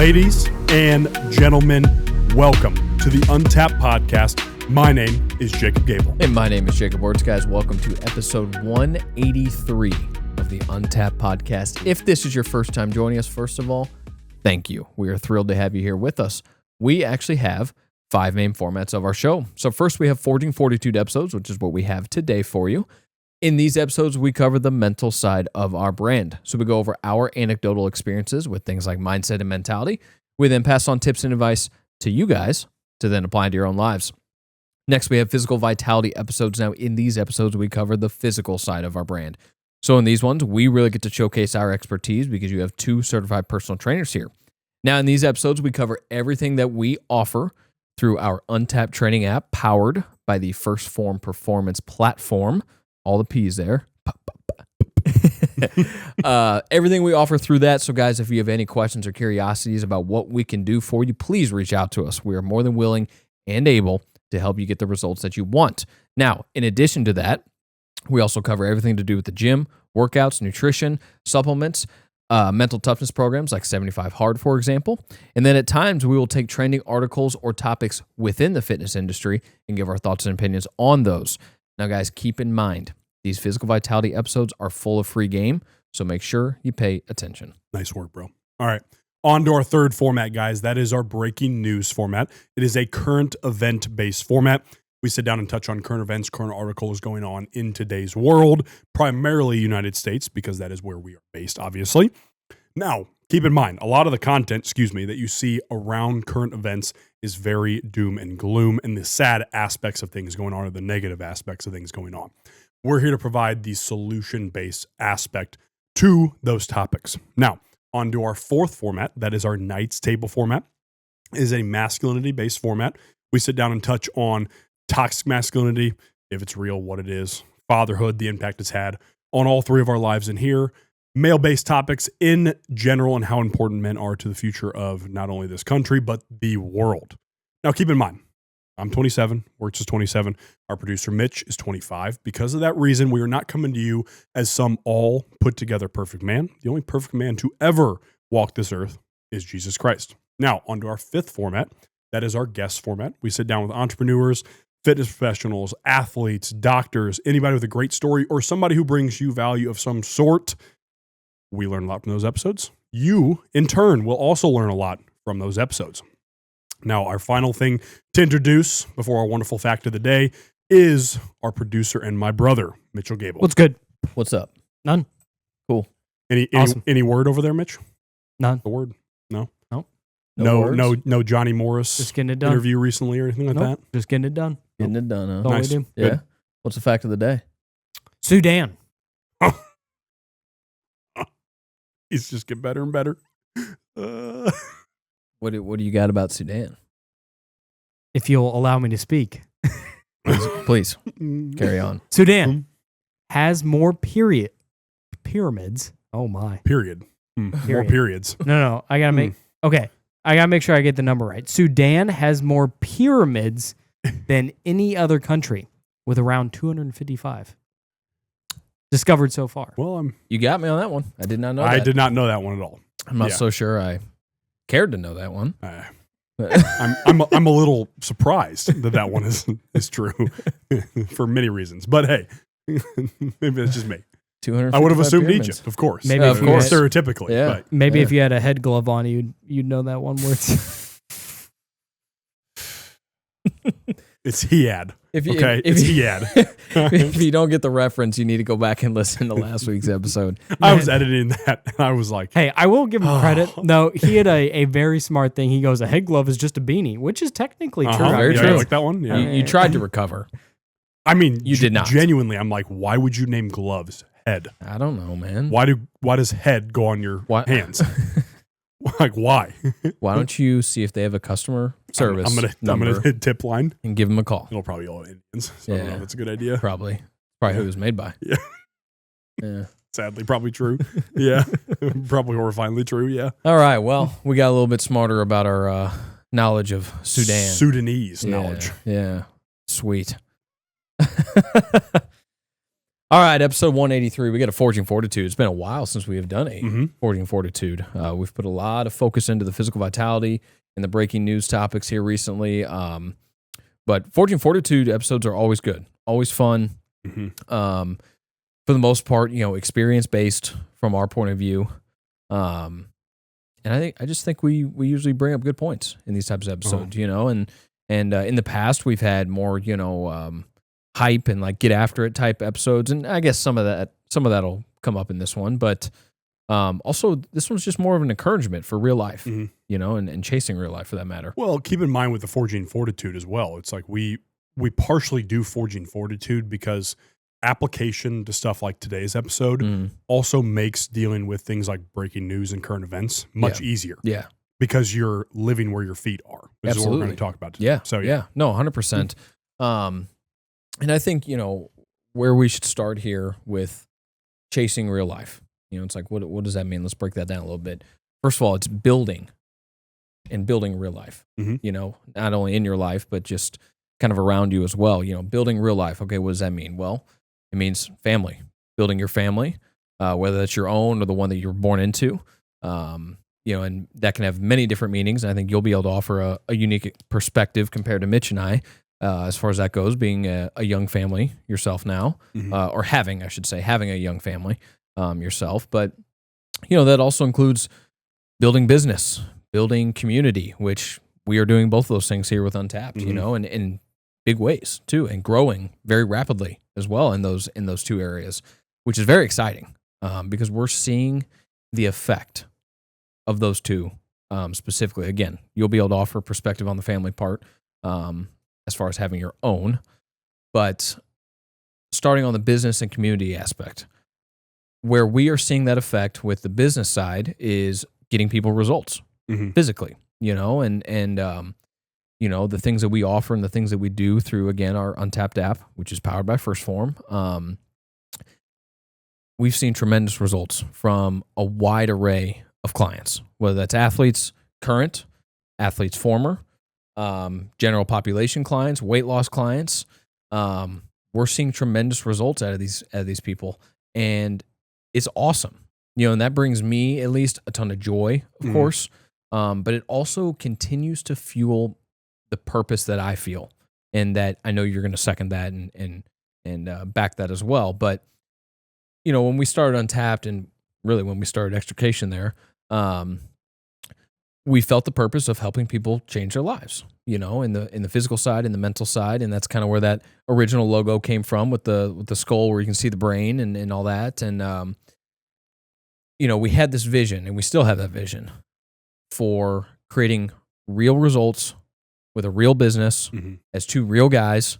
Ladies and gentlemen, welcome to the Untapped Podcast. My name is Jacob Gabel. And my name is Jacob Wurtz. Guys, welcome to episode 183 of the Untapped Podcast. If this is your first time joining us, first of all, thank you. We are thrilled to have you here with us. We actually have 5 main formats of our show. So first, we have Forging Fortitude episodes, which is what we have today for you. In these episodes, we cover the mental side of our brand. So we go over our anecdotal experiences with things like mindset and mentality. We then pass on tips and advice to you guys to then apply to your own lives. Next, we have physical vitality episodes. Now, in these episodes, we cover the physical side of our brand. So in these ones, we really get to showcase our expertise because you have 2 certified personal trainers here. Now, in these episodes, we cover everything that we offer through our Untapped training app powered by the First Form Performance platform. All the P's there. Everything we offer through that. So guys, if you have any questions or curiosities about what we can do for you, please reach out to us. We are more than willing and able to help you get the results that you want. Now, in addition to that, we also cover everything to do with the gym, workouts, nutrition, supplements, mental toughness programs like 75 Hard, for example. And then at times, we will take trending articles or topics within the fitness industry and give our thoughts and opinions on those. Now, guys, keep in mind, these physical vitality episodes are full of free game, so make sure you pay attention. Nice work, bro. All right. On to our third format, guys. That is our breaking news format. It is a current event-based format. We sit down and touch on current events, current articles going on in today's world, primarily United States, because that is where we are based, obviously. Now, keep in mind, a lot of the content, that you see around current events is very doom and gloom, and the sad aspects of things going on or the negative aspects of things going on. We're here to provide the solution-based aspect to those topics. Now, on to our fourth format, that is our Knights Table format. It is a masculinity-based format. We sit down and touch on toxic masculinity, if it's real, what it is, fatherhood, the impact it's had on all 3 of our lives in here, male-based topics in general and how important men are to the future of not only this country, but the world. Now, keep in mind, I'm 27, Wurtz is 27, our producer Mitch is 25. Because of that reason, we are not coming to you as some all put-together perfect man. The only perfect man to ever walk this earth is Jesus Christ. Now, on to our 5th format. That is our guest format. We sit down with entrepreneurs, fitness professionals, athletes, doctors, anybody with a great story, or somebody who brings you value of some sort. We learn a lot from those episodes. You, in turn, will also learn a lot from those episodes. Now, our final thing to introduce before our wonderful fact of the day is our producer and my brother, Mitch Gabel. What's good? What's up? None. Cool. Any word over there, Mitch? None. A word? No. Nope. No Johnny Morris Just getting it done. interview recently or anything like that? Just getting it done. Getting it done, huh? That's all Nice. we do. Yeah. Good. What's the fact of the day? Sudan. He's just getting better and better. What do you got about Sudan? If you'll allow me to speak. Please carry on. Sudan has more pyramids. Oh my. Period. More Period. periods. No. I gotta make I gotta make sure I get the number right. Sudan has more pyramids than any other country, with around 255 discovered so far. Well, You got me on that one. I did not know that. I did not know that one at all. I'm not so sure I cared to know that one. I'm a little surprised that one is true for many reasons. But hey, maybe that's just me. I would have assumed pyramids. Egypt, of course. Maybe of course. Stereotypically. Yeah. But Maybe if you had a head glove on, you'd know that one word. it's Hiad. If you don't get the reference, you need to go back and listen to last week's episode. I was editing that, and I was like, Hey, I will give him credit. No, he had a very smart thing. He goes, a head glove is just a beanie, which is technically true. Very yeah, true. you like that one? Yeah. You tried to recover. I mean, You did not. Genuinely, I'm like, why would you name gloves head? I don't know, man. Why does head go on your hands? Like, why? Why don't you see if they have a customer service I'm number gonna hit tip line and give them a call? It'll probably be all Indians. So I don't know if that's a good idea. Probably who it was made by. Yeah. Yeah. Sadly, probably true. Yeah. Probably horrifyingly true. Yeah. All right. Well, we got a little bit smarter about our knowledge of Sudan. Sudanese knowledge. Yeah. Sweet. All right, episode 183. We got a Forging Fortitude. It's been a while since we have done a Forging Fortitude. We've put a lot of focus into the physical vitality and the breaking news topics here recently. But Forging Fortitude episodes are always good, always fun. For the most part, experience based from our point of view. And I just think we usually bring up good points in these types of episodes, and in the past we've had more, hype and like get after it type episodes. And I guess some of that'll come up in this one, but also this one's just more of an encouragement for real life, and chasing real life for that matter. Well, keep in mind with the Forging Fortitude as well. It's like we partially do Forging Fortitude because application to stuff like today's episode also makes dealing with things like breaking news and current events much easier. Yeah. Because you're living where your feet are. This is what we're going to talk about today. Yeah. So No, 100%. And I think, where we should start here with chasing real life. It's like, what does that mean? Let's break that down a little bit. First of all, it's building real life, not only in your life, but just kind of around you as well. Building real life. Okay, what does that mean? Well, it means family, building your family, whether that's your own or the one that you were born into. And that can have many different meanings. And I think you'll be able to offer a unique perspective compared to Mitch and I, as far as that goes, being a young family yourself now, or having a young family yourself. But, that also includes building business, building community, which we are doing both of those things here with Untapped, and in big ways too, and growing very rapidly as well in those two areas, which is very exciting because we're seeing the effect of those two specifically. Again, you'll be able to offer perspective on the family part as far as having your own, but starting on the business and community aspect, where we are seeing that effect with the business side is getting people results physically, and the things that we offer and the things that we do through, again, our Untapped app, which is powered by First Form. We've seen tremendous results from a wide array of clients, whether that's athletes, current, athletes, former, general population clients, weight loss clients. We're seeing tremendous results out of these people, and it's awesome. And that brings me at least a ton of joy, of course. But it also continues to fuel the purpose that I feel, and that I know you're going to second that and back that as well. But when we started Untapped, and really when we started Extrication there, we felt the purpose of helping people change their lives, in the physical side, in the mental side. And that's kind of where that original logo came from, with the skull where you can see the brain and all that. And, we had this vision, and we still have that vision for creating real results with a real business as two real guys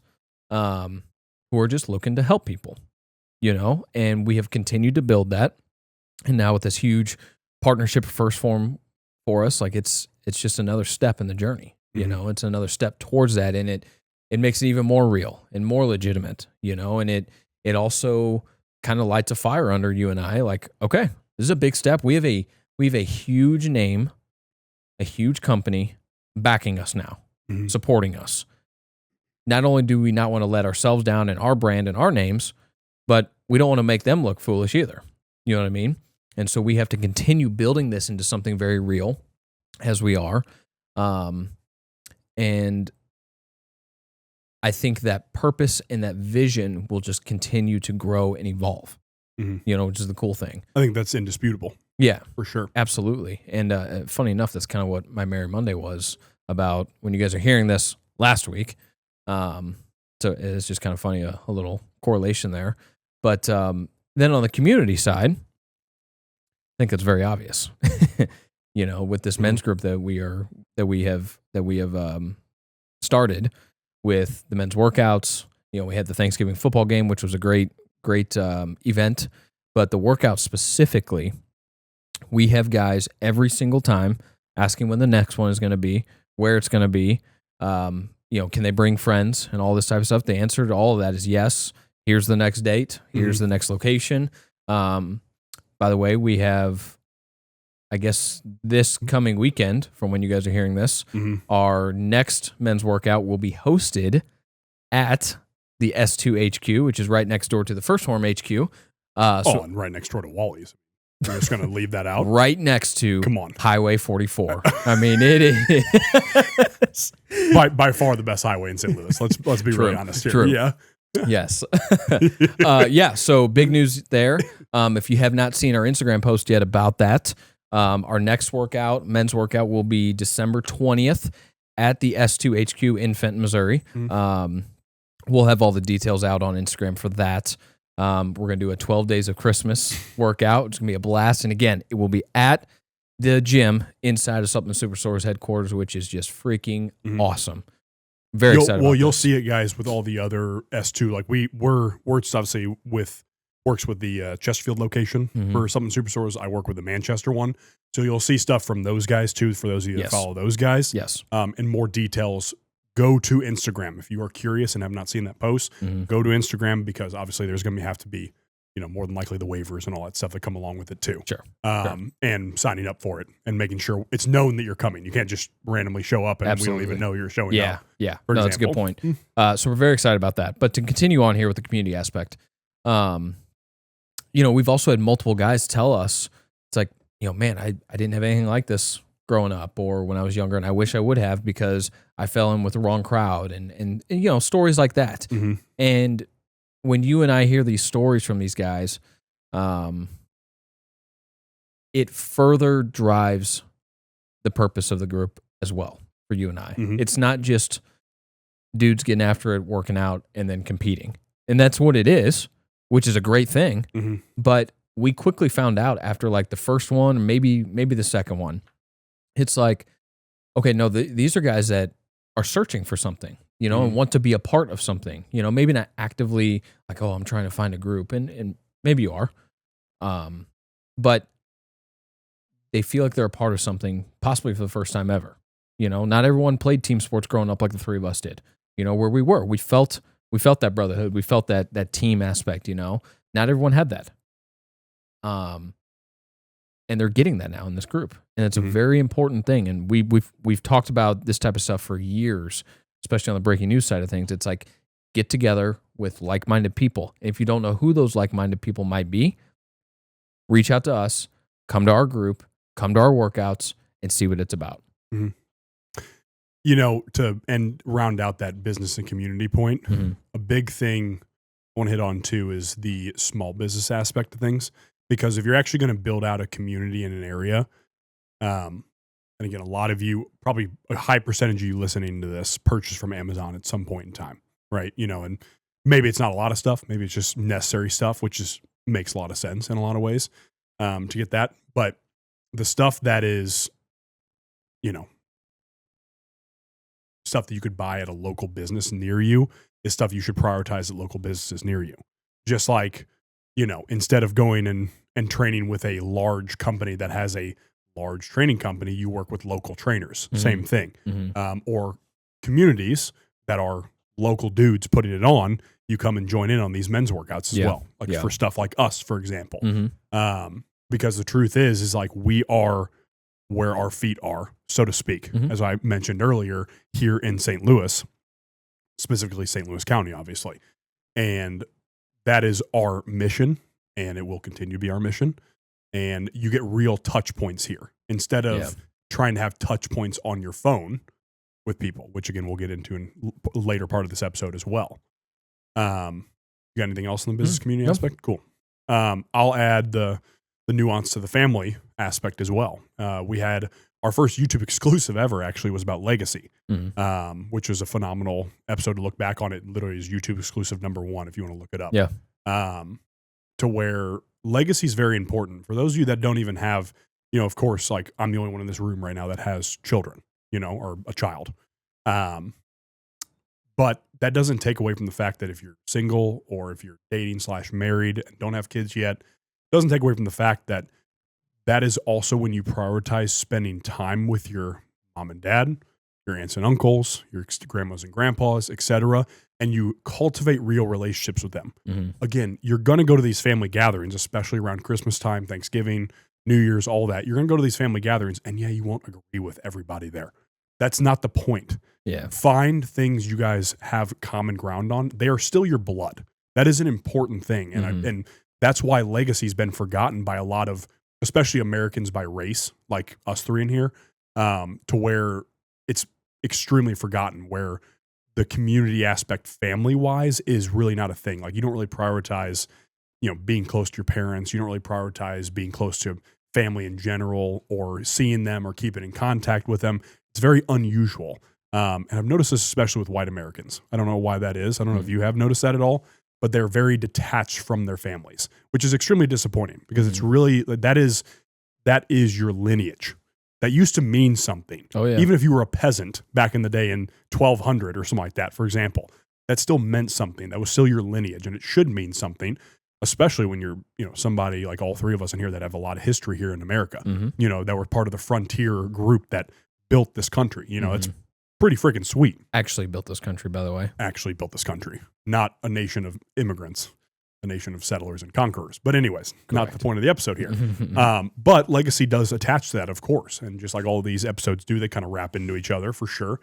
who are just looking to help people, and we have continued to build that. And now with this huge partnership of First Form for us, like it's just another step in the journey, it's another step towards that. And it makes it even more real and more legitimate, and it also kind of lights a fire under you and I, like, okay, this is a big step. We have a huge name, a huge company backing us now, supporting us. Not only do we not want to let ourselves down in our brand and our names, but we don't want to make them look foolish either. You know what I mean? And so we have to continue building this into something very real, as we are. And I think that purpose and that vision will just continue to grow and evolve, which is the cool thing. I think that's indisputable. Yeah, for sure. Absolutely. And funny enough, that's kind of what my Merry Monday was about when you guys are hearing this last week. So it's just kind of funny, a little correlation there. But then on the community side, I think it's very obvious, with this men's group that we have started with the men's workouts. We had the Thanksgiving football game, which was a great event, but the workouts specifically, we have guys every single time asking when the next one is going to be, where it's going to be, can they bring friends and all this type of stuff. The answer to all of that is yes. Here's the next date. Here's the next location. By the way, we have, I guess, this coming weekend, from when you guys are hearing this, our next men's workout will be hosted at the S2 HQ, which is right next door to the First Form HQ. And right next door to Wally's. You're just going to leave that out? Right next to Come on. Highway 44. I mean, it is. by far the best highway in St. Louis. Let's be really honest here. True. Yeah. Yes. So big news there. If you have not seen our Instagram post yet about that, our next men's workout, will be December 20th at the S2 HQ in Fenton, Missouri. We'll have all the details out on Instagram for that. We're going to do a 12 days of Christmas workout. It's going to be a blast. And again, it will be at the gym inside of Supplement Superstore's headquarters, which is just freaking awesome. Very excited about you'll this. see it, guys, with all the other S2. Like Wurtz obviously works with the Chesterfield location for Supplement Superstores. I work with the Manchester one. So you'll see stuff from those guys too, for those of you that follow those guys. Yes. And more details, go to Instagram. If you are curious and have not seen that post, go to Instagram, because obviously there's going to have to be, more than likely the waivers and all that stuff that come along with it too. Sure. And signing up for it and making sure it's known that you're coming. You can't just randomly show up and we don't even know you're showing up. Yeah. No, that's a good point. So we're very excited about that. But to continue on here with the community aspect, we've also had multiple guys tell us, it's like, man, I didn't have anything like this growing up or when I was younger, and I wish I would have, because I fell in with the wrong crowd and stories like that. And when you and I hear these stories from these guys, it further drives the purpose of the group as well for you and I. It's not just dudes getting after it, working out, and then competing. And that's what it is, which is a great thing. But we quickly found out after like the first one, maybe the second one, it's like, okay, no, these are guys that are searching for something, and want to be a part of something, maybe not actively like, oh, I'm trying to find a group, and maybe you are, but they feel like they're a part of something, possibly for the first time ever. Not everyone played team sports growing up like the three of us did, where we were. We felt that brotherhood. We felt that team aspect, Not everyone had that. And they're getting that now in this group. And it's a very important thing. And we've talked about this type of stuff for years, especially on the breaking news side of things. It's like, get together with like-minded people. If you don't know who those like-minded people might be, reach out to us, come to our group, come to our workouts, and see what it's about. To round out that business and community point, a big thing I want to hit on too is the small business aspect of things. Because if you're actually going to build out a community in an area, and again, a lot of you, probably a high percentage of you listening to this, purchase from Amazon at some point in time, right? And maybe it's not a lot of stuff. Maybe it's just necessary stuff, which makes a lot of sense in a lot of ways to get that. But the stuff that is, stuff that you could buy at a local business near you is stuff you should prioritize at local businesses near you. Just like, instead of going and training with a large company that has a large training company, you work with local trainers. Same thing. Or communities that are local dudes putting it on, you come and join in on these men's workouts as well. Like for stuff like us, for example. Because the truth is like we are where our feet are, so to speak, as I mentioned earlier, here in St. Louis, specifically St. Louis County, obviously. And that is our mission, and it will continue to be our mission. And you get real touch points here instead of trying to have touch points on your phone with people, which again, we'll get into in a later part of this episode as well. You got anything else in the business community aspect? Cool. I'll add the nuance to the family aspect as well. We had our first YouTube exclusive ever actually was about legacy, which was a phenomenal episode to look back on. It literally is YouTube exclusive #1 if you want to look it up. To where legacy is very important for those of you that don't even have, of course, like I'm the only one in this room right now that has children, or a child. But that doesn't take away from the fact that if you're single or if you're dating/married and don't have kids yet, it doesn't take away from the fact that that is also when you prioritize spending time with your mom and dad, your aunts and uncles, your grandmas and grandpas, etc., and you cultivate real relationships with them. Again, you're going to go to these family gatherings, especially around Christmas time, Thanksgiving, New Year's, all that. You're going to go to these family gatherings, and you won't agree with everybody there. That's not the point. Yeah. Find things you guys have common ground on. They are still your blood. That is an important thing. And and that's why legacy's been forgotten by a lot of, especially Americans by race, like us three in here, to where it's extremely forgotten, where the community aspect family-wise is really not a thing. Like, you don't really prioritize, being close to your parents. You don't really prioritize being close to family in general, or seeing them or keeping in contact with them. It's very unusual. And I've noticed this especially with white Americans. I don't know why that is. I don't know if you have noticed that at all, but they're very detached from their families, which is extremely disappointing, because it's really, that is your lineage. That used to mean something. Oh, yeah. Even if you were a peasant back in the day in 1200 or something like that, for example, that still meant something. That was still your lineage, and it should mean something, especially when you're, somebody like all three of us in here that have a lot of history here in America, that were part of the frontier group that built this country. It's pretty freaking sweet. Actually built this country, by the way. Actually built this country, not a nation of immigrants, a nation of settlers and conquerors. But anyways, not the point of the episode here. But legacy does attach to that, of course. And just like all of these episodes do, they kind of wrap into each other for sure.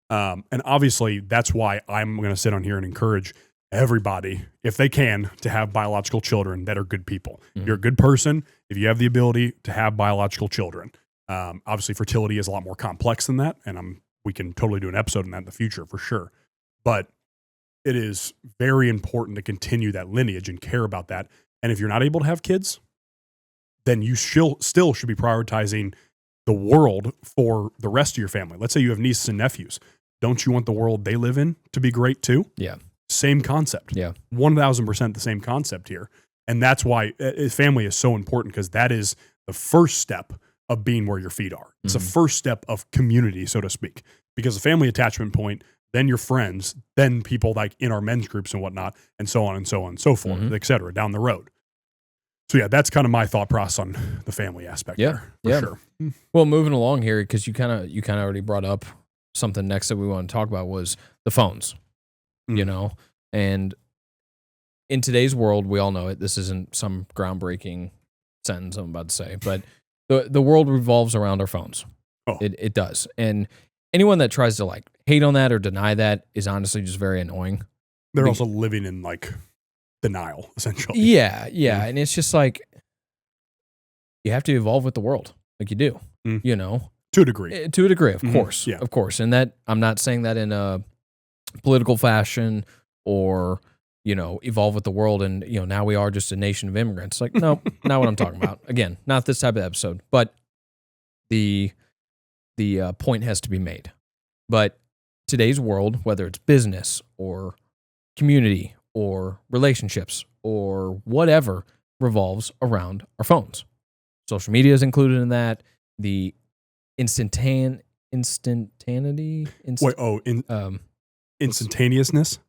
And obviously that's why I'm going to sit on here and encourage everybody, if they can, to have biological children that are good people. If you're a good person, if you have the ability to have biological children. Obviously fertility is a lot more complex than that. And we can totally do an episode on that in the future for sure. But it is very important to continue that lineage and care about that. And if you're not able to have kids, then you still should be prioritizing the world for the rest of your family. Let's say you have nieces and nephews. Don't you want the world they live in to be great too? Yeah. Same concept. Yeah. 1000% the same concept here. And that's why family is so important, because that is the first step of being where your feet are. It's the first step of community, so to speak, because the family attachment point, then your friends, then people like in our men's groups and whatnot, and so on and so on and so forth, et cetera, down the road. So yeah, that's kind of my thought process on the family aspect there, for sure. Well, moving along here, because you kind of already brought up something next that we want to talk about was the phones, and in today's world, we all know it. This isn't some groundbreaking sentence I'm about to say, but the world revolves around our phones. Oh. It does. And anyone that tries to like hate on that or deny that is honestly just very annoying. They're also living in like denial, essentially. Yeah. And it's just like, you have to evolve with the world, like you do, To a degree. To a degree, of course. Yeah. Of course. And that, I'm not saying that in a political fashion or, evolve with the world and, now we are just a nation of immigrants. Like, no, not what I'm talking about. Again, not this type of episode, but the point has to be made. But today's world, whether it's business or community or relationships or whatever, revolves around our phones. Social media is included in that. The instantaneity. Instantaneousness?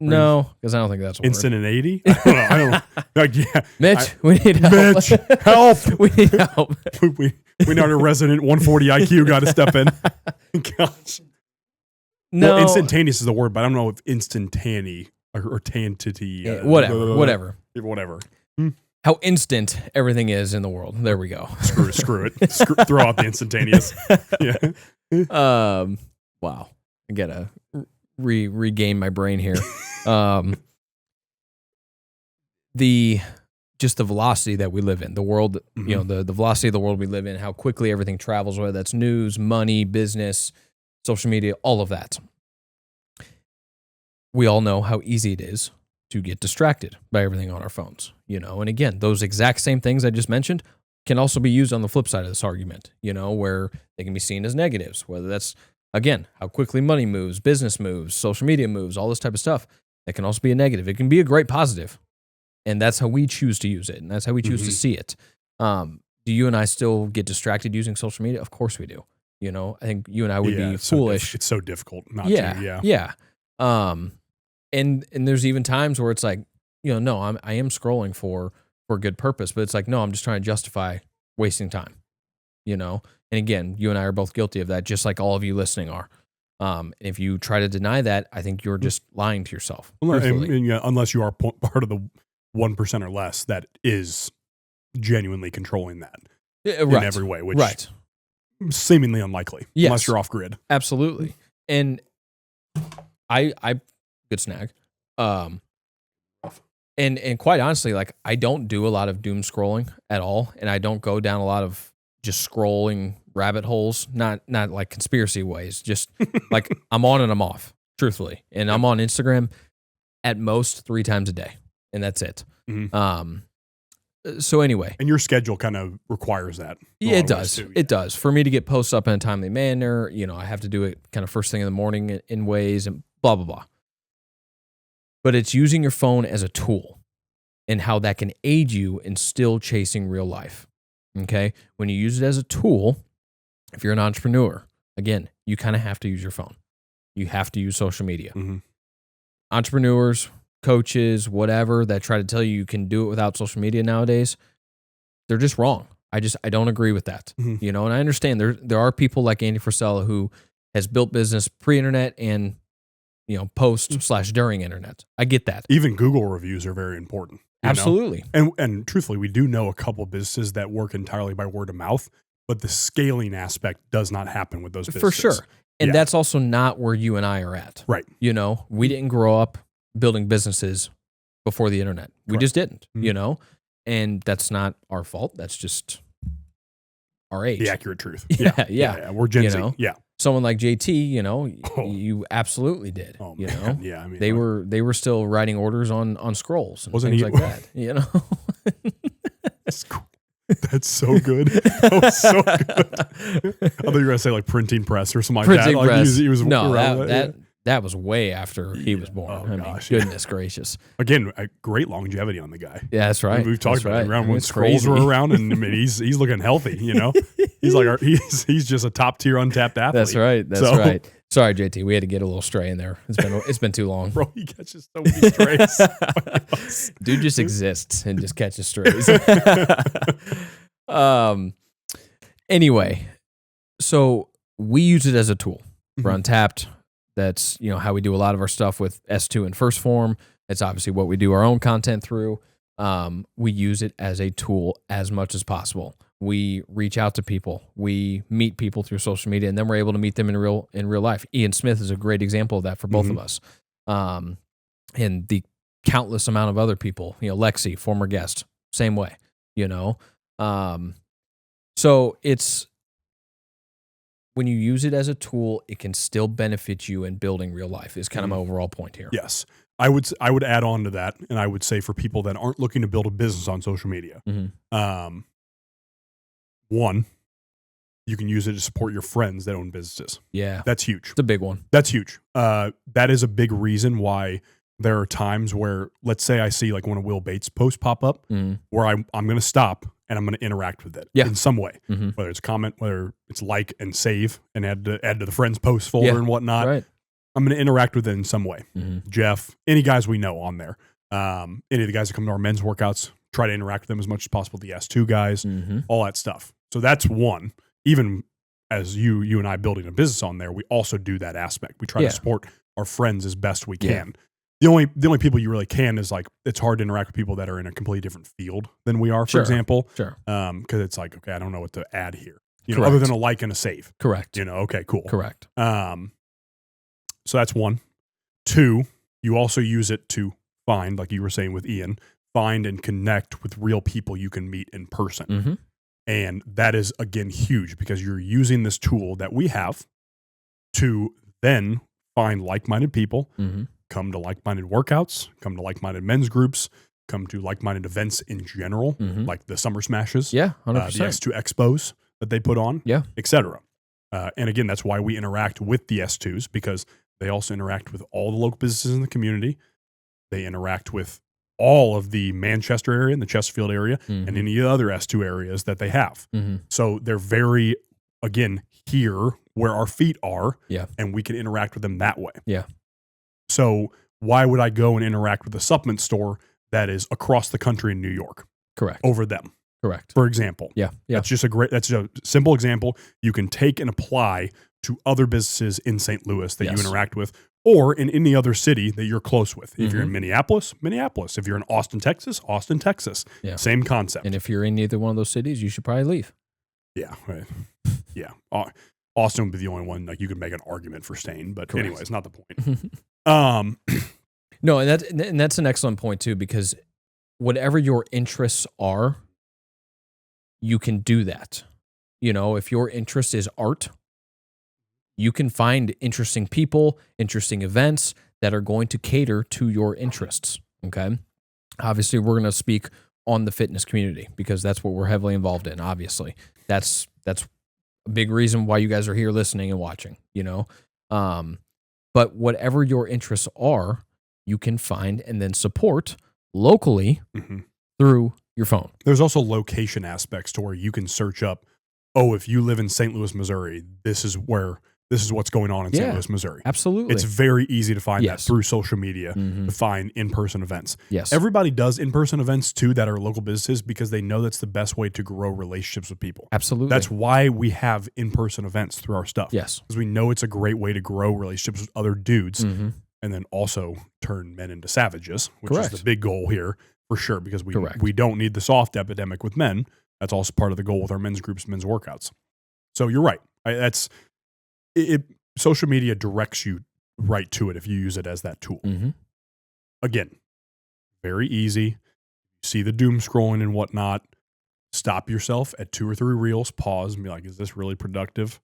No, because I don't think that's a word. Instantaneity? I don't know. Like, yeah. Mitch, we need help. Mitch, help. We need help. we know our resident 140 IQ got to step in. Gosh. No. Well, instantaneous is the word, but I don't know if instantaneous or tantity. Whatever. How instant everything is in the world. There we go. Screw it. Throw out the instantaneous. Yeah. Wow. I gotta regain my brain here. The velocity that we live in, the world, the velocity of the world we live in, how quickly everything travels, whether that's news, money, business, social media, all of that. We all know how easy it is to get distracted by everything on our phones, and again, those exact same things I just mentioned can also be used on the flip side of this argument, where they can be seen as negatives, whether that's, again, how quickly money moves, business moves, social media moves, all this type of stuff. That can also be a negative. It can be a great positive. And that's how we choose to use it. And that's how we choose to see it. Do you and I still get distracted using social media? Of course we do. I think you and I would be foolish. It's so difficult not to. Yeah. And there's even times where it's like, no, I am scrolling for a good purpose, but it's like, no, I'm just trying to justify wasting time, And again, you and I are both guilty of that, just like all of you listening are. And if you try to deny that, I think you're just lying to yourself. Unless you are part of the 1% or less that is genuinely controlling that in every way, which seemingly unlikely unless you're off grid. Absolutely. And I good snag. And quite honestly, like I don't do a lot of doom scrolling at all, and I don't go down a lot of just scrolling rabbit holes, not like conspiracy ways, just like I'm on and I'm off, truthfully. And I'm on Instagram at most 3 times a day, and that's it. So anyway. And your schedule kind of requires that. Yeah, it does. It does. For me to get posts up in a timely manner, I have to do it kind of first thing in the morning in ways and blah, blah, blah. But it's using your phone as a tool and how that can aid you in still chasing real life. Okay? When you use it as a tool, if you're an entrepreneur, again, you kind of have to use your phone. You have to use social media. Entrepreneurs, coaches, whatever, that try to tell you can do it without social media nowadays, they're just wrong. I don't agree with that. And I understand there are people like Andy Frisella who has built business pre-internet and post/during internet. I get that. Even Google reviews are very important. Absolutely. And truthfully, we do know a couple of businesses that work entirely by word of mouth, but the scaling aspect does not happen with those businesses. For sure. And that's also not where you and I are at. Right. We didn't grow up building businesses before the internet. We just didn't, and that's not our fault. That's just our age. The accurate truth. Yeah. We're Gen Z. Yeah. Someone like JT, you absolutely did. Oh, man. Yeah. I mean, they were still writing orders on scrolls and wasn't things he, like that. That's cool. That's so good. That was so good. I thought you were gonna say like printing press or something like that. Printing press. He was no, that was way after he was born. Oh, gosh, goodness gracious. Again, a great longevity on the guy. Yeah, that's right. We've talked about it around when scrolls were around, and I mean, he's looking healthy. He's like he's just a top tier untapped athlete. That's right. That's right. Sorry, JT, we had to get a little stray in there. It's been too long. Bro, he catches so many strays. Dude just exists and just catches strays. Anyway, so we use it as a tool for Untapped. That's how we do a lot of our stuff with S2 and First Form. It's obviously what we do our own content through. We use it as a tool as much as possible. We reach out to people. We meet people through social media, and then we're able to meet them in real life. Ian Smith is a great example of that for both of us. And the countless amount of other people, Lexi, former guest, same way, So it's, when you use it as a tool, it can still benefit you in building real life is kind of my overall point here. Yes. I would add on to that, and I would say for people that aren't looking to build a business on social media, one, you can use it to support your friends that own businesses. Yeah. That's huge. It's a big one. That's huge. That is a big reason why there are times where, let's say I see like one of Will Bates' posts pop up where I'm going to stop and I'm going to interact with it in some way, whether it's comment, whether it's like and save and add to the friends post folder and whatnot. Right. I'm going to interact with it in some way. Jeff, any guys we know on there, any of the guys that come to our men's workouts, try to interact with them as much as possible. The S2 guys, all that stuff. So that's one. Even as you and I building a business on there, we also do that aspect. We try to support our friends as best we can. The only people you really can is like, it's hard to interact with people that are in a completely different field than we are, for example. Sure. Because it's like, okay, I don't know what to add here. Other than a like and a save. Correct. Okay, cool. Correct. So that's one. Two, you also use it to find, like you were saying with Ian, find and connect with real people you can meet in person. And that is, again, huge because you're using this tool that we have to then find like-minded people, come to like-minded workouts, come to like-minded men's groups, come to like-minded events in general, like the Summer Smashes, 100%. The S2 Expos that they put on, etc. And again, that's why we interact with the S2s, because they also interact with all the local businesses in the community. They interact with all of the Manchester area and the Chesterfield area and any other S2 areas that they have. So they're very, again, here where our feet are, and we can interact with them that way. So why would I go and interact with a supplement store that is across the country in New York? Correct. Over them. Correct. For example. That's just that's a simple example you can take and apply to other businesses in St. Louis that you interact with, or in any other city that you're close with. If you're in Minneapolis, Minneapolis. If you're in Austin, Texas, Austin, Texas. Same concept. And if you're in either one of those cities, you should probably leave. Yeah. Right. Yeah. Austin would be the only one like you could make an argument for staying, but Correct. anyway, it's not the point. No, and that's an excellent point too, because whatever your interests are, you can do that. You know, if your interest is art, you can find interesting people, interesting events that are going to cater to your interests. Okay. Obviously, we're going to speak on the fitness community because that's what we're heavily involved in. Obviously, that's a big reason why you guys are here listening and watching, you know. But whatever your interests are, you can find and then support locally through your phone. There's also location aspects to where you can search up, oh, if you live in St. Louis, Missouri, this is what's going on in St. Louis, Missouri. Absolutely. It's very easy to find that through social media to find in-person events. Yes. Everybody does in-person events too that are local businesses because they know that's the best way to grow relationships with people. Absolutely. That's why we have in-person events through our stuff. Yes. Because we know it's a great way to grow relationships with other dudes and then also turn men into savages, which is the big goal here for sure because we don't need the soft epidemic with men. That's also part of the goal with our men's groups, men's workouts. So you're right. Social media directs you right to it if you use it as that tool. Again, very easy. You see the doom scrolling and whatnot. Stop yourself at 2 or 3 reels, pause and be like, is this really productive?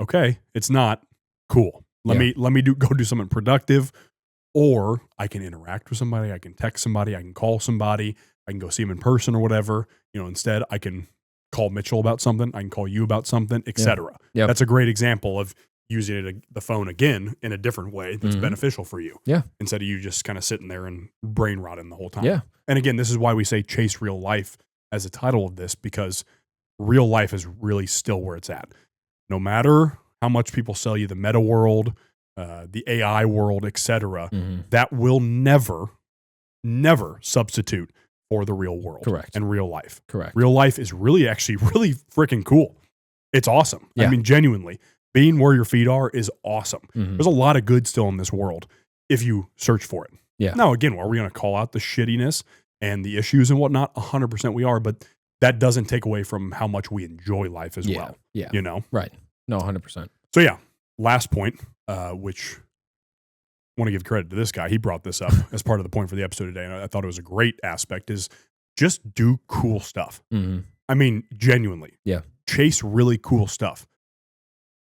Okay, it's not. Cool. Let me go do something productive, or I can interact with somebody. I can text somebody. I can call somebody. I can go see them in person or whatever. You know, instead I can call Mitchell about something. I can call you about something, etc. Yep. That's a great example of using the phone again in a different way that's beneficial for you. Yeah. Instead of you just kind of sitting there and brain rotting the whole time. Yeah. And again, this is why we say chase real life as a title of this, because real life is really still where it's at. No matter how much people sell you the meta world, the AI world, etc., that will never substitute for the real world. Correct. And real life. Correct. Real life is really freaking cool. It's awesome. Yeah. I mean, genuinely, being where your feet are is awesome. There's a lot of good still in this world if you search for it. Yeah. Now, again, are we going to call out the shittiness and the issues and whatnot? 100% we are, but that doesn't take away from how much we enjoy life as well. Yeah. You know? Right. No, 100%. So yeah, last point, which I want to give credit to this guy. He brought this up as part of the point for the episode today, and I thought it was a great aspect, is just do cool stuff. I mean, genuinely. Yeah. Chase really cool stuff.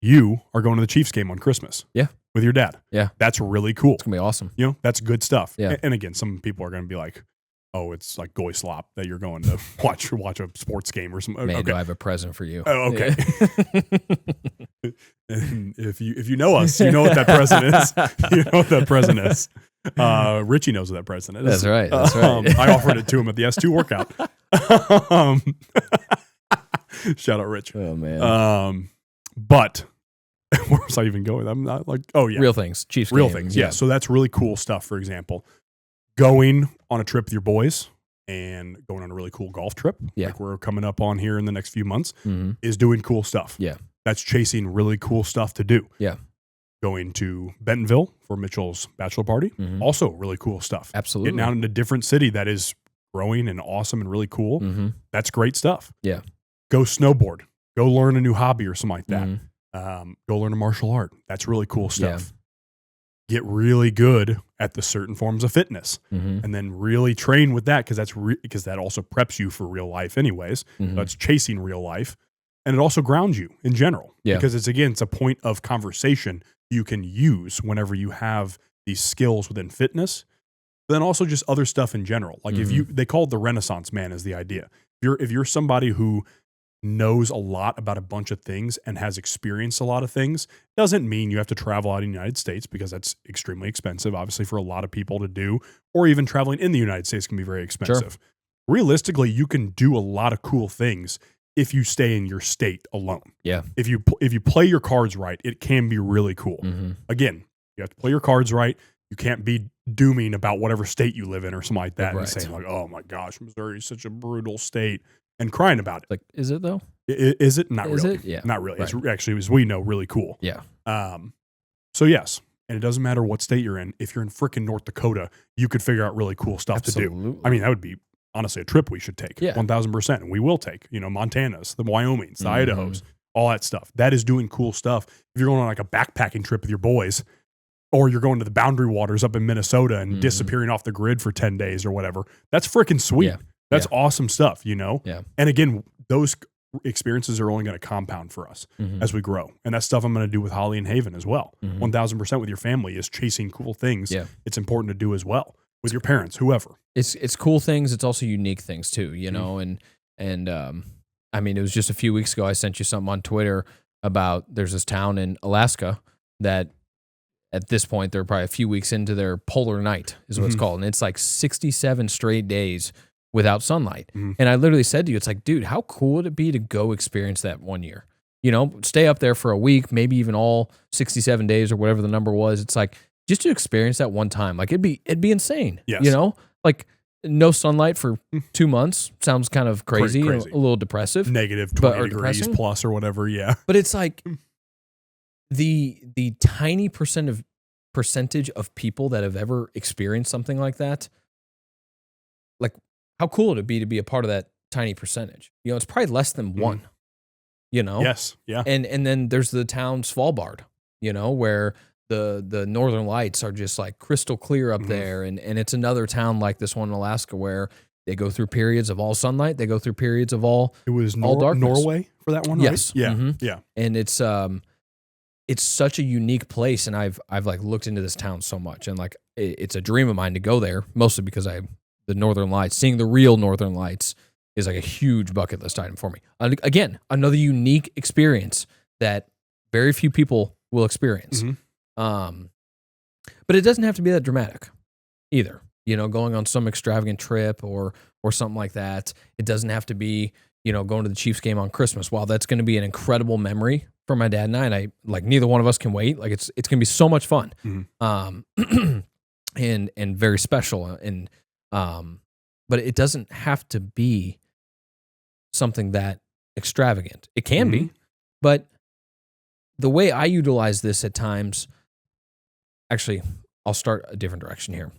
You are going to the Chiefs game on Christmas. Yeah. With your dad. Yeah. That's really cool. It's going to be awesome. You know, that's good stuff. Yeah. And again, some people are going to be like, oh, it's like goy slop that you're going to watch a sports game or something. Man, okay. do I have a present for you. Oh, okay. And if you know us, you know what that present is. You know what that present is. Richie knows what that present is. That's right. That's right. I offered it to him at the S2 workout. Shout out Rich. Oh, man. But where was I even going? I'm not like, oh yeah. Real things. Chiefs Real game. things. Yeah. So that's really cool stuff. For example, going on a trip with your boys and going on a really cool golf trip, like we're coming up on here in the next few months, is doing cool stuff. Yeah. That's chasing really cool stuff to do. Yeah. Going to Bentonville for Mitchell's bachelor party, also really cool stuff. Absolutely. Getting out in a different city that is growing and awesome and really cool. That's great stuff. Yeah. Go snowboard. Go learn a new hobby or something like that. Go learn a martial art. That's really cool stuff. Get really good at the certain forms of fitness, and then really train with that, because that also preps you for real life anyways. That's chasing real life, and it also grounds you in general, because it's a point of conversation you can use whenever you have these skills within fitness, but then also just other stuff in general. Like they call it the Renaissance man is the idea. If you're somebody who knows a lot about a bunch of things and has experienced a lot of things, doesn't mean you have to travel out in the United States, because that's extremely expensive, obviously, for a lot of people to do, or even traveling in the United States can be very expensive. Sure. Realistically, you can do a lot of cool things if you stay in your state alone. Yeah. If you play your cards right, it can be really cool. Again, you have to play your cards right. You can't be dooming about whatever state you live in or something like that, and saying like, oh my gosh, Missouri is such a brutal state, and crying about it. Like, is it though? Is it? Not really. It? Yeah. Not really. Right. It's actually, as we know, really cool. Yeah. So yes, and it doesn't matter what state you're in. If you're in frickin' North Dakota, you could figure out really cool stuff to do. I mean, that would be honestly a trip we should take. Yeah. 1000%. And we will take, Montanas, the Wyomings, the Mhm. Idahos, all that stuff. That is doing cool stuff. If you're going on like a backpacking trip with your boys, or you're going to the Boundary Waters up in Minnesota and disappearing off the grid for 10 days or whatever, that's freaking sweet. Yeah. That's awesome stuff, Yeah. And again, those experiences are only going to compound for us as we grow. And that's stuff I'm going to do with Holly and Haven as well. 1000% with your family is chasing cool things. Yeah. It's important to do as well with your parents, whoever. It's cool things. It's also unique things too, and I mean, it was just a few weeks ago I sent you something on Twitter about there's this town in Alaska that at this point they're probably a few weeks into their polar night is what it's called. And it's like 67 straight days without sunlight. And I literally said to you, it's like, dude, how cool would it be to go experience that one year? Stay up there for a week, maybe even all 67 days or whatever the number was. It's like, just to experience that one time, like it'd be insane. Yes. Like no sunlight for 2 months sounds kind of crazy. Crazy. A little depressive. Negative But- 20 or degrees depressing? plus or whatever. Yeah. But it's like the tiny percentage of people that have ever experienced something like that. Like, how cool would it be to be a part of that tiny percentage? It's probably less than one. Yes. Yeah. And then there's the town Svalbard, where the northern lights are just like crystal clear up there. And it's another town like this one in Alaska where they go through periods of all sunlight. They go through periods of all It was darkness. Norway for that one, Yes. right? Yeah. Mhm. Yeah. and it's such a unique place. And I've like looked into this town so much, and like it's a dream of mine to go there, mostly because the northern lights, seeing the real northern lights is like a huge bucket list item for me. Again, another unique experience that very few people will experience. But it doesn't have to be that dramatic either. Going on some extravagant trip or something like that. It doesn't have to be, going to the Chiefs game on Christmas. While that's going to be an incredible memory for my dad and I like neither one of us can wait. Like it's going to be so much fun. And very special. And but it doesn't have to be something that extravagant. It can be, but the way I utilize this at times, actually, I'll start a different direction here,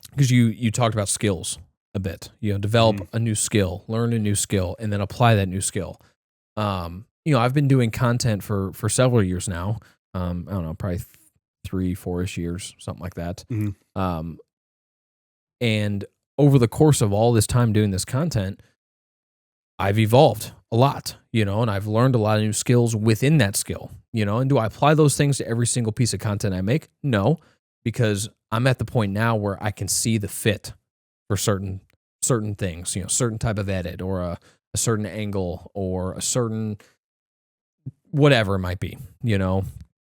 because you talked about skills a bit. Develop a new skill, learn a new skill, and then apply that new skill. I've been doing content for several years now. I don't know, probably 3-4-ish years, something like that. And over the course of all this time doing this content, I've evolved a lot, and I've learned a lot of new skills within that skill, and do I apply those things to every single piece of content I make? No, because I'm at the point now where I can see the fit for certain things, certain type of edit or a certain angle or a certain whatever it might be,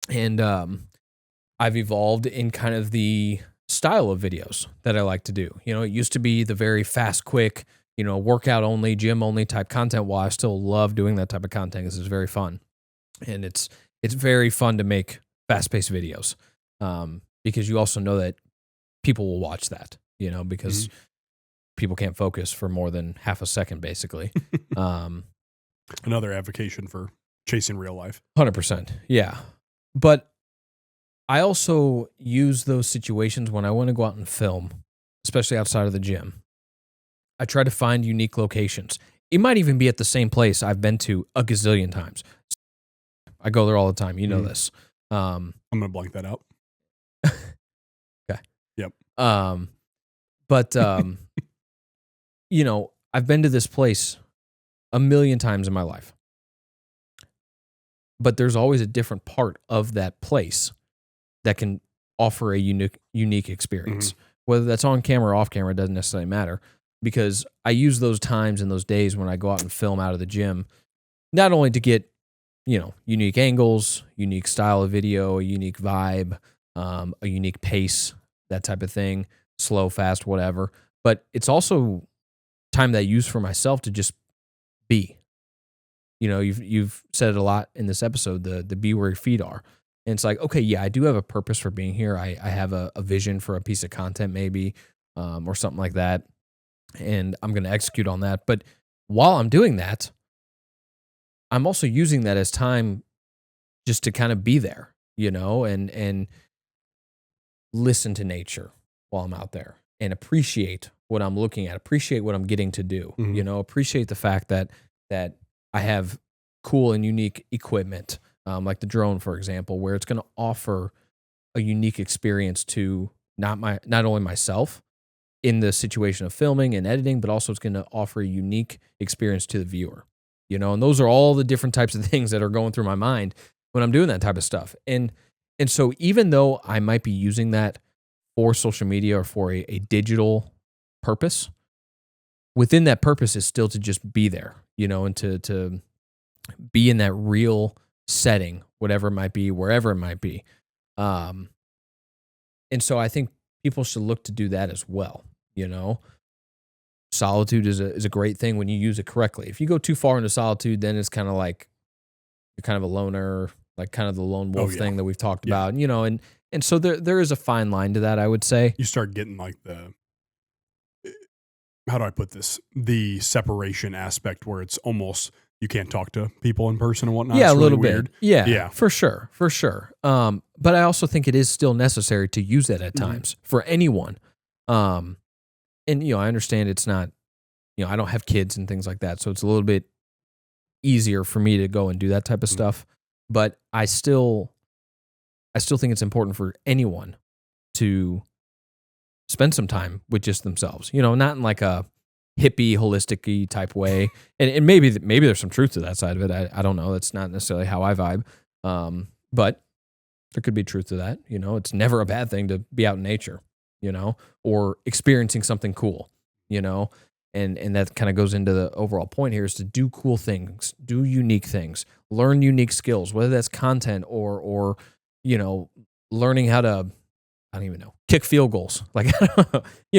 and I've evolved in kind of the style of videos that I like to do. It used to be the very fast, quick, workout only, gym only type content. While I still love doing that type of content, because it's very fun, and it's very fun to make fast-paced videos, because you also know that people will watch that, because people can't focus for more than half a second, basically. Another advocation for chasing real life. 100%, yeah. But I also use those situations when I want to go out and film, especially outside of the gym. I try to find unique locations. It might even be at the same place I've been to a gazillion times. I go there all the time. You know this. I'm going to blank that out. Okay. Yep. But I've been to this place a million times in my life. But there's always a different part of that place that can offer a unique experience. Whether that's on camera or off camera, it doesn't necessarily matter, because I use those times and those days when I go out and film out of the gym, not only to get, unique angles, unique style of video, a unique vibe, a unique pace, that type of thing, slow, fast, whatever, but it's also time that I use for myself to just be. You've said it a lot in this episode, the be where your feet are. And it's like, okay, yeah, I do have a purpose for being here. I have a vision for a piece of content maybe, or something like that. And I'm going to execute on that. But while I'm doing that, I'm also using that as time just to kind of be there, and listen to nature while I'm out there and appreciate what I'm looking at, appreciate what I'm getting to do, Mhm. appreciate the fact that I have cool and unique equipment, like the drone, for example, where it's going to offer a unique experience to not only myself in the situation of filming and editing, but also it's going to offer a unique experience to the viewer, and those are all the different types of things that are going through my mind when I'm doing that type of stuff. And so even though I might be using that for social media or for a digital purpose, within that purpose is still to just be there, and to be in that real setting, whatever it might be, wherever it might be. And so I think people should look to do that as well. Solitude is a great thing when you use it correctly. If you go too far into solitude, then it's kind of like you're kind of a loner, like kind of the lone wolf thing that we've talked about, and so there is a fine line to that, I would say. You start getting like how do I put this? The separation aspect where it's almost you can't talk to people in person and whatnot. Yeah, it's a really little weird. bit. Yeah, Yeah. for sure. But I also think it is still necessary to use that at times for anyone. And I understand it's not, I don't have kids and things like that, so it's a little bit easier for me to go and do that type of stuff. But I still think it's important for anyone to spend some time with just themselves. Not in like a hippie, holistic-y type way. And maybe there's some truth to that side of it. I don't know. That's not necessarily how I vibe. But there could be truth to that. It's never a bad thing to be out in nature, or experiencing something cool, and that kind of goes into the overall point here is to do cool things, do unique things, learn unique skills, whether that's content or learning how to, I don't even know, kick field goals, like,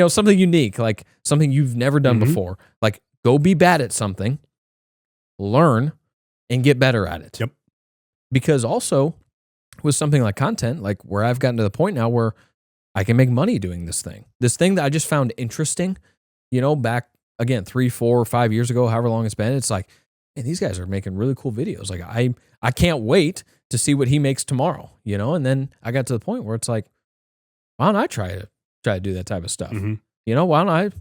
something unique, like something you've never done before. Like, go be bad at something, learn, and get better at it. Yep. Because also with something like content, like where I've gotten to the point now where I can make money doing this thing that I just found interesting, back again, 3, 4, 5 years ago, however long it's been. It's like, man, these guys are making really cool videos. Like, I can't wait to see what he makes tomorrow, and then I got to the point where it's like, why don't I try to do that type of stuff? Why don't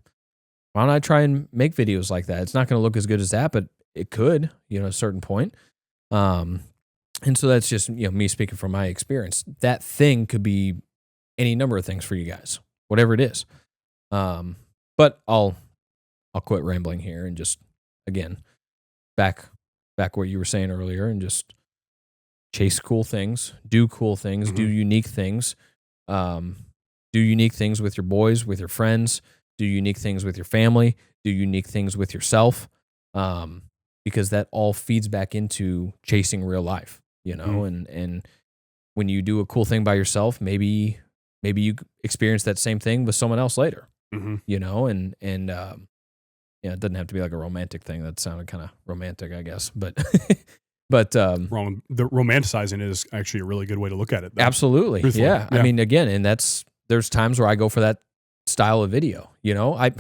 I try and make videos like that? It's not going to look as good as that, but it could, at a certain point. And so that's just, me speaking from my experience. That thing could be any number of things for you guys, whatever it is. But I'll quit rambling here and just, again, back what you were saying earlier, and just chase cool things, do cool things, do unique things. Do unique things with your boys, with your friends, do unique things with your family, do unique things with yourself, because that all feeds back into chasing real life, and when you do a cool thing by yourself, maybe you experience that same thing with someone else later, and it doesn't have to be like a romantic thing. That sounded kind of romantic, I guess, but wrong. The romanticizing is actually a really good way to look at it, though. Absolutely. Yeah. I mean, again, and there's times where I go for that style of video. I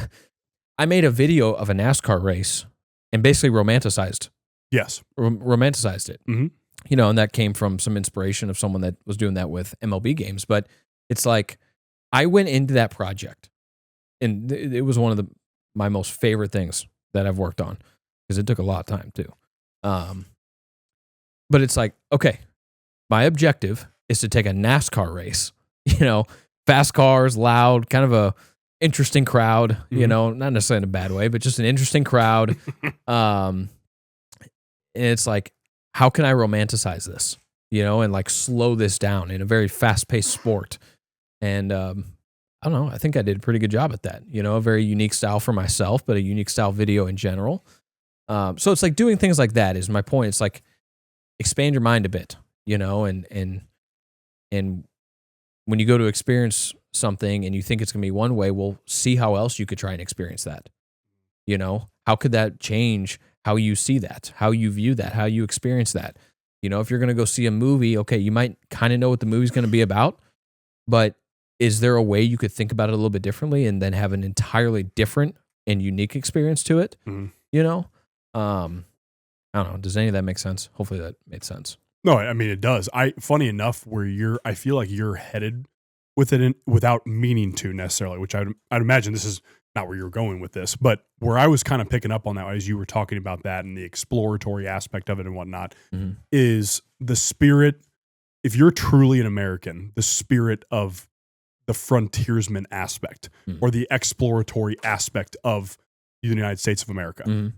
made a video of a NASCAR race and basically romanticized it. And that came from some inspiration of someone that was doing that with MLB games. But it's like, I went into that project, and it was one of my most favorite things that I've worked on, because it took a lot of time too. But it's like, okay, my objective is to take a NASCAR race, fast cars, loud, kind of a interesting crowd, not necessarily in a bad way, but just an interesting crowd. And it's like, how can I romanticize this, and like slow this down in a very fast-paced sport? And I don't know, I think I did a pretty good job at that, a very unique style for myself, but a unique style video in general. So it's like doing things like that is my point. It's like, expand your mind a bit, and when you go to experience something and you think it's going to be one way, well, see how else you could try and experience that. How could that change how you see that, how you view that, how you experience that? If you're going to go see a movie, okay, you might kind of know what the movie's going to be about, but is there a way you could think about it a little bit differently and then have an entirely different and unique experience to it? I don't know. Does any of that make sense? Hopefully that made sense. No, I mean, it does. Funny enough, I feel like you're headed with it without meaning to necessarily, which I'd imagine this is not where you're going with this, but where I was kind of picking up on that as you were talking about that and the exploratory aspect of it and whatnot, is the spirit. If you're truly an American, the spirit of the frontiersman aspect or the exploratory aspect of the United States of America.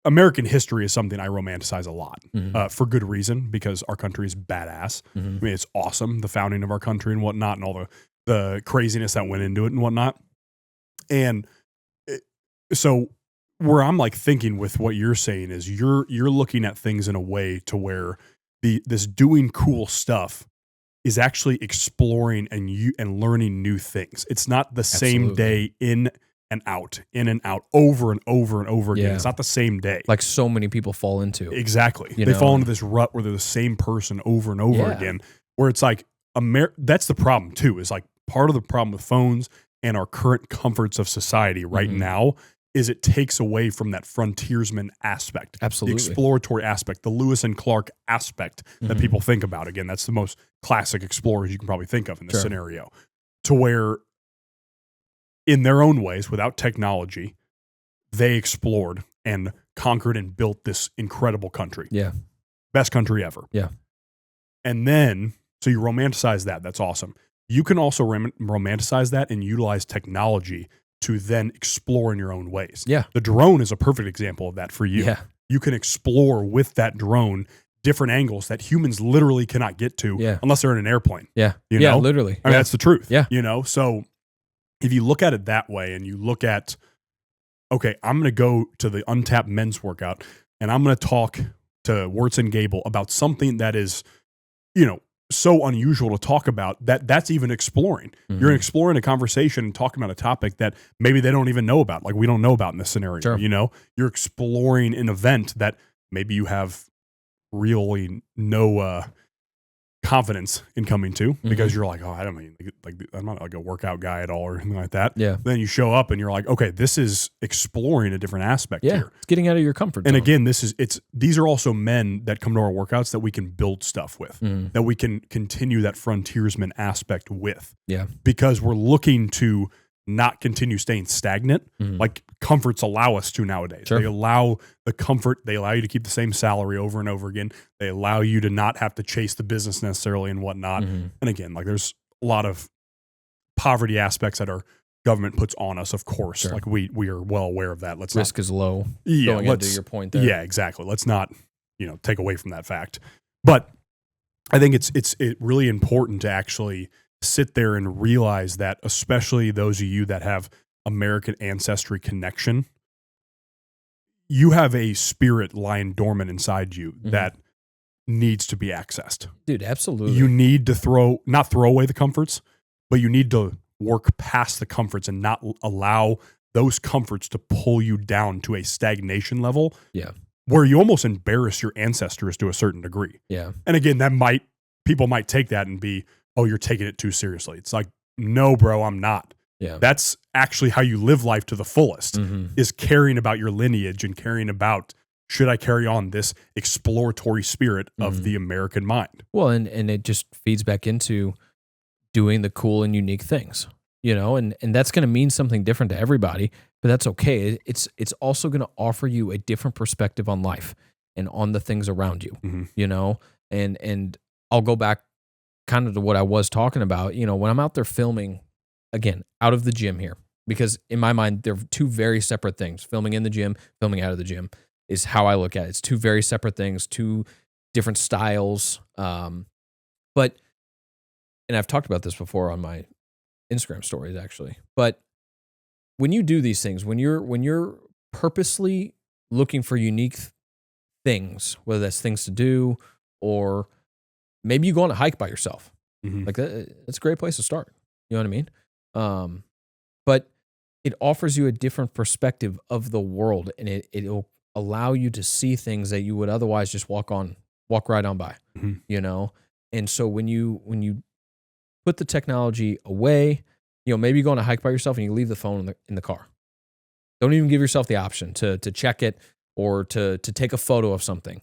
American history is something I romanticize a lot for good reason, because our country is badass. I mean, it's awesome, the founding of our country and whatnot, and all the craziness that went into it and whatnot. And so where I'm like thinking with what you're saying is you're looking at things in a way to where this doing cool stuff is actually exploring and learning new things. It's not the same day in and out, over and over and over again. It's not the same day. Like so many people fall into. Exactly. They fall into this rut where they're the same person over and over again, where it's like, that's the problem too, is like part of the problem with phones and our current comforts of society right now is it takes away from that frontiersman aspect. Absolutely. The exploratory aspect, the Lewis and Clark aspect that people think about. Again, that's the most classic explorers you can probably think of in this scenario. To where, in their own ways, without technology, they explored and conquered and built this incredible country. Yeah. Best country ever. Yeah. And then, so you romanticize that. That's awesome. You can also romanticize that and utilize technology to then explore in your own ways. Yeah. The drone is a perfect example of that for you. Yeah. You can explore with that drone different angles that humans literally cannot get to unless they're in an airplane. Yeah. You know? Literally. I mean, that's the truth. Yeah. You know, so if you look at it that way and you look at, okay, I'm going to go to the Untapped men's workout and I'm going to talk to Wurtz and Gabel about something that is, you know, so unusual to talk about, that's even exploring. You're exploring a conversation and talking about a topic that maybe they don't even know about, like we don't know about in this scenario. You know, you're exploring an event that maybe you have really no confidence in coming to, because you're like, oh, I don't mean, like I'm not like a workout guy at all or anything like that. Yeah. Then you show up and you're like, okay, this is exploring a different aspect here. It's getting out of your comfort zone. And again, these are also men that come to our workouts that we can build stuff with, that we can continue that frontiersman aspect with. Yeah. Because we're looking to not continue staying stagnant. Like comforts allow us to nowadays. They allow the comfort. They allow you to keep the same salary over and over again. They allow you to not have to chase the business necessarily and whatnot. And again, like there's a lot of poverty aspects that our government puts on us, of course. Like we are well aware of that. Risk is low. Yeah. Going into your point there. Yeah, exactly. Let's not, take away from that fact. But I think it's really important to actually sit there and realize that, especially those of you that have American ancestry connection, you have a spirit lying dormant inside you that needs to be accessed. Dude, absolutely. You need to not throw away the comforts, but you need to work past the comforts and not allow those comforts to pull you down to a stagnation level. Yeah. Where you almost embarrass your ancestors to a certain degree. Yeah. And again, people might take that and be, oh, you're taking it too seriously. It's like, no, bro, I'm not. Yeah. That's actually how you live life to the fullest, is caring about your lineage and caring about, should I carry on this exploratory spirit of the American mind? Well, and it just feeds back into doing the cool and unique things, and that's going to mean something different to everybody, but that's okay. It's also going to offer you a different perspective on life and on the things around you, and I'll go back kind of to what I was talking about, when I'm out there filming, again, out of the gym here, because in my mind, they're two very separate things. Filming in the gym, filming out of the gym is how I look at it. It's two very separate things, two different styles. And I've talked about this before on my Instagram stories, actually. But when you do these things, when you're purposely looking for unique things, whether that's things to do or maybe you go on a hike by yourself. Like that's a great place to start. You know what I mean? But it offers you a different perspective of the world, and it'll allow you to see things that you would otherwise just walk right on by. And so when you put the technology away, maybe you go on a hike by yourself and you leave the phone in the car. Don't even give yourself the option to check it or to take a photo of something.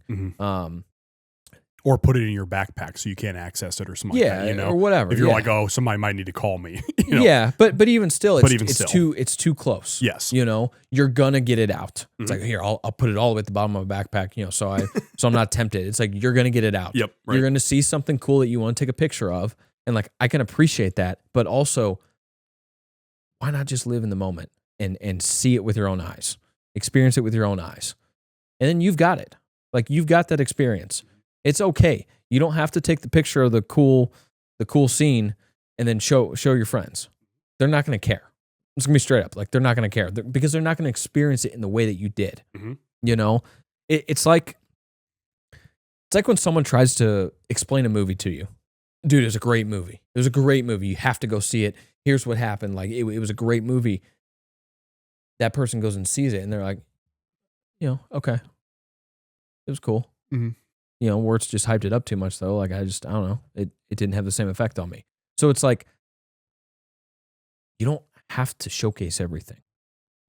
Or put it in your backpack so you can't access it or something like that, or whatever. If you're like, oh, somebody might need to call me. Yeah, but even still, it's too close. Yes. You're gonna get it out. It's like, here, I'll put it all the way at the bottom of my backpack, so I'm not tempted. It's like, you're gonna get it out. Yep. Right. You're gonna see something cool that you want to take a picture of, and like, I can appreciate that, but also, why not just live in the moment and see it with your own eyes, experience it with your own eyes, and then you've got it. Like, you've got that experience. It's okay. You don't have to take the picture of the cool scene and then show your friends. They're not going to care. It's going to be straight up. Like, they're not going to care because they're not going to experience it in the way that you did. Mm-hmm. It's like when someone tries to explain a movie to you. Dude, it was a great movie. It was a great movie. You have to go see it. Here's what happened. Like, it was a great movie. That person goes and sees it, and they're like, okay. It was cool. Mm-hmm. Wurtz just hyped it up too much, though. Like, I don't know. It didn't have the same effect on me. So it's like, you don't have to showcase everything,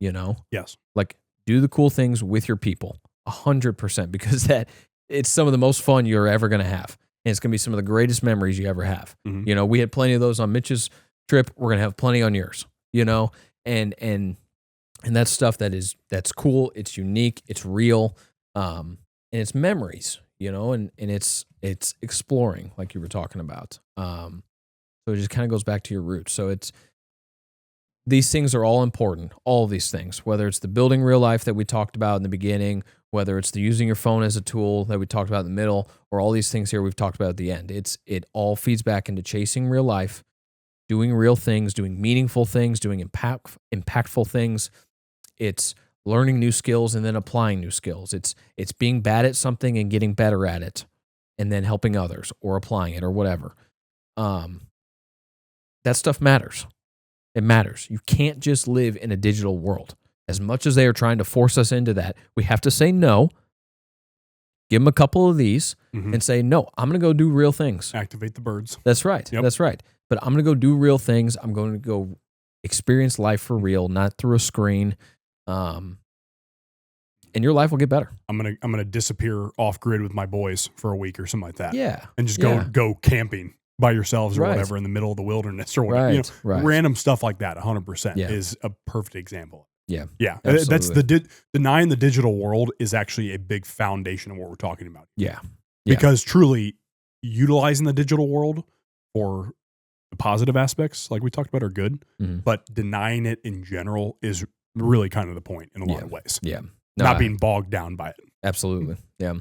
Yes. Like, do the cool things with your people, 100%, because it's some of the most fun you're ever going to have. And it's going to be some of the greatest memories you ever have. Mm-hmm. We had plenty of those on Mitch's trip. We're going to have plenty on yours, and that's stuff that's cool. It's unique. It's real. And it's memories, and it's exploring, like you were talking about. So it just kind of goes back to your roots. So these things are all important, all of these things, whether it's the building real life that we talked about in the beginning, whether it's the using your phone as a tool that we talked about in the middle, or all these things here we've talked about at the end. It all feeds back into chasing real life, doing real things, doing meaningful things, doing impactful things. It's learning new skills and then applying new skills. It's being bad at something and getting better at it, and then helping others or applying it or whatever. That stuff matters. It matters. You can't just live in a digital world. As much as they are trying to force us into that, we have to say no. Give them a couple of these and say, no, I'm going to go do real things. Activate the birds. That's right. Yep. That's right. But I'm going to go do real things. I'm going to go experience life for real, not through a screen. And your life will get better. I'm gonna disappear off grid with my boys for a week or something like that. Yeah. And just go camping by yourselves or Right. whatever in the middle of the wilderness or whatever. Right. Right. Random stuff like that. 100% Yeah. is a perfect example. Yeah. Yeah. Absolutely. That's denying the digital world is actually a big foundation of what we're talking about. Yeah. Because truly utilizing the digital world for the positive aspects, like we talked about, are good, but denying it in general is really kind of the point in a lot of ways. Yeah. Not being bogged down by it. Absolutely. Yeah.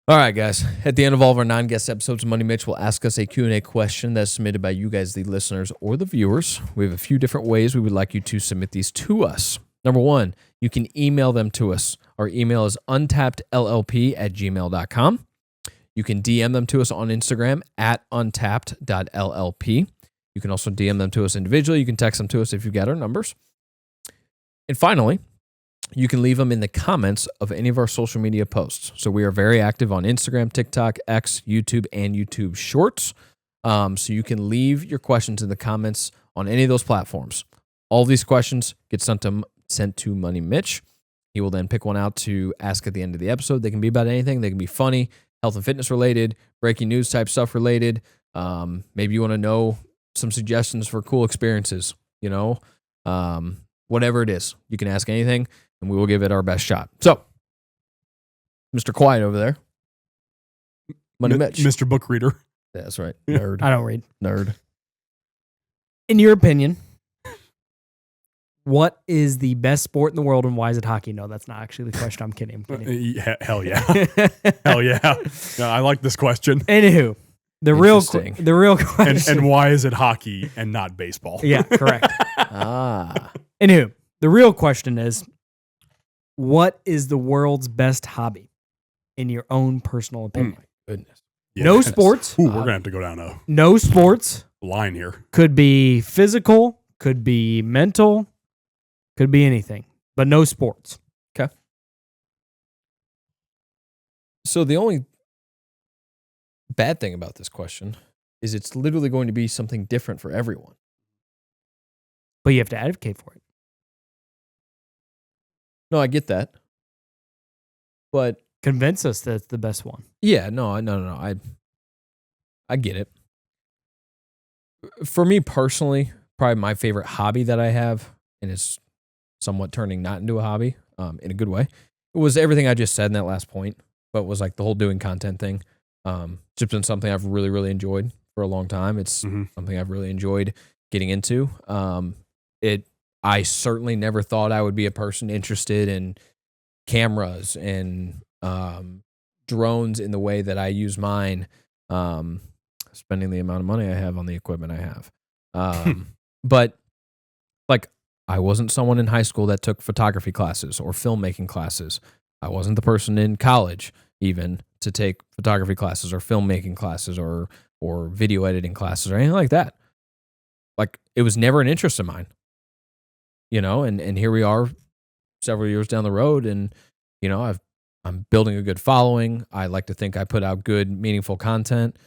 All right, guys. At the end of all of our non-guest episodes, Money Mitch will ask us a Q&A question that's submitted by you guys, the listeners or the viewers. We have a few different ways we would like you to submit these to us. Number one, you can email them to us. Our email is untappedllp@gmail.com. You can DM them to us on Instagram at untapped.llp. You can also DM them to us individually. You can text them to us if you've got our numbers. And finally, you can leave them in the comments of any of our social media posts. So we are very active on Instagram, TikTok, X, YouTube, and YouTube Shorts. So you can leave your questions in the comments on any of those platforms. All of these questions get sent to Money Mitch. He will then pick one out to ask at the end of the episode. They can be about anything. They can be funny, health and fitness related, breaking news type stuff related. Maybe you want to know some suggestions for cool experiences, whatever it is. You can ask anything, and we will give it our best shot. So, Mr. Quiet over there, Money Mitch. Mr. Book Reader. Yeah, that's right. Nerd. I don't read. Nerd. In your opinion, what is the best sport in the world, and why is it hockey? No, that's not actually the question. I'm kidding. Hell yeah. Hell yeah. I like this question. Anywho, the real question. And why is it hockey and not baseball? Yeah, correct. Anywho, the real question is, what is the world's best hobby in your own personal opinion? Goodness. Yeah, no sports. Ooh, we're going to have to go down a No sports. line here. Could be physical, could be mental, could be anything, but no sports. Okay. So the only bad thing about this question is it's literally going to be something different for everyone. But you have to advocate for it. No, I get that. But convince us that it's the best one. Yeah, no. I get it. For me personally, probably my favorite hobby that I have, and it's somewhat turning not into a hobby, in a good way, it was everything I just said in that last point, but was like the whole doing content thing. Just been something I've really, really enjoyed for a long time. It's something I've really enjoyed getting into. I certainly never thought I would be a person interested in cameras and drones in the way that I use mine, spending the amount of money I have on the equipment I have. But like, I wasn't someone in high school that took photography classes or filmmaking classes. I wasn't the person in college even to take photography classes or filmmaking classes or video editing classes or anything like that. Like, it was never an interest of mine, and here we are several years down the road, and I'm building a good following. I like to think I put out good, meaningful content.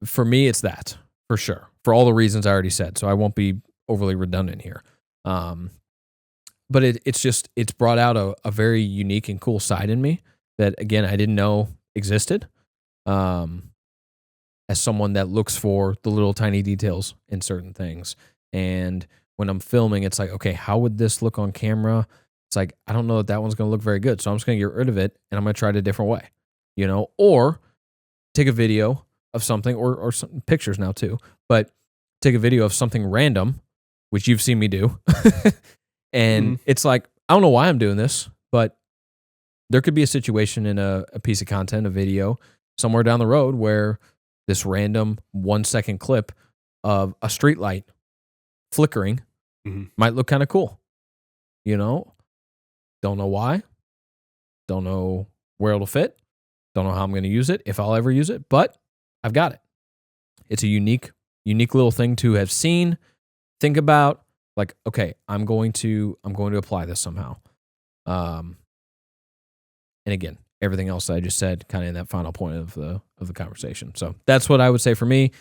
For me, it's that, for sure, for all the reasons I already said. So I won't be overly redundant here. But it's brought out a very unique and cool side in me that, again, I didn't know existed. As someone that looks for the little tiny details in certain things. And when I'm filming, it's like, okay, how would this look on camera? It's like, I don't know that one's going to look very good. So I'm just going to get rid of it and I'm going to try it a different way, or take a video of something or some pictures now too, but take a video of something random, which you've seen me do. And it's like, I don't know why I'm doing this, but there could be a situation in a piece of content, a video somewhere down the road where this random 1 second clip of a street light flickering might look kind of cool. Don't know why. Don't know where it'll fit. Don't know how I'm going to use it, if I'll ever use it, but I've got it. It's a unique little thing to have seen, think about, like, okay, I'm going to apply this somehow. And again, everything else that I just said kind of in that final point of the conversation. So that's what I would say for me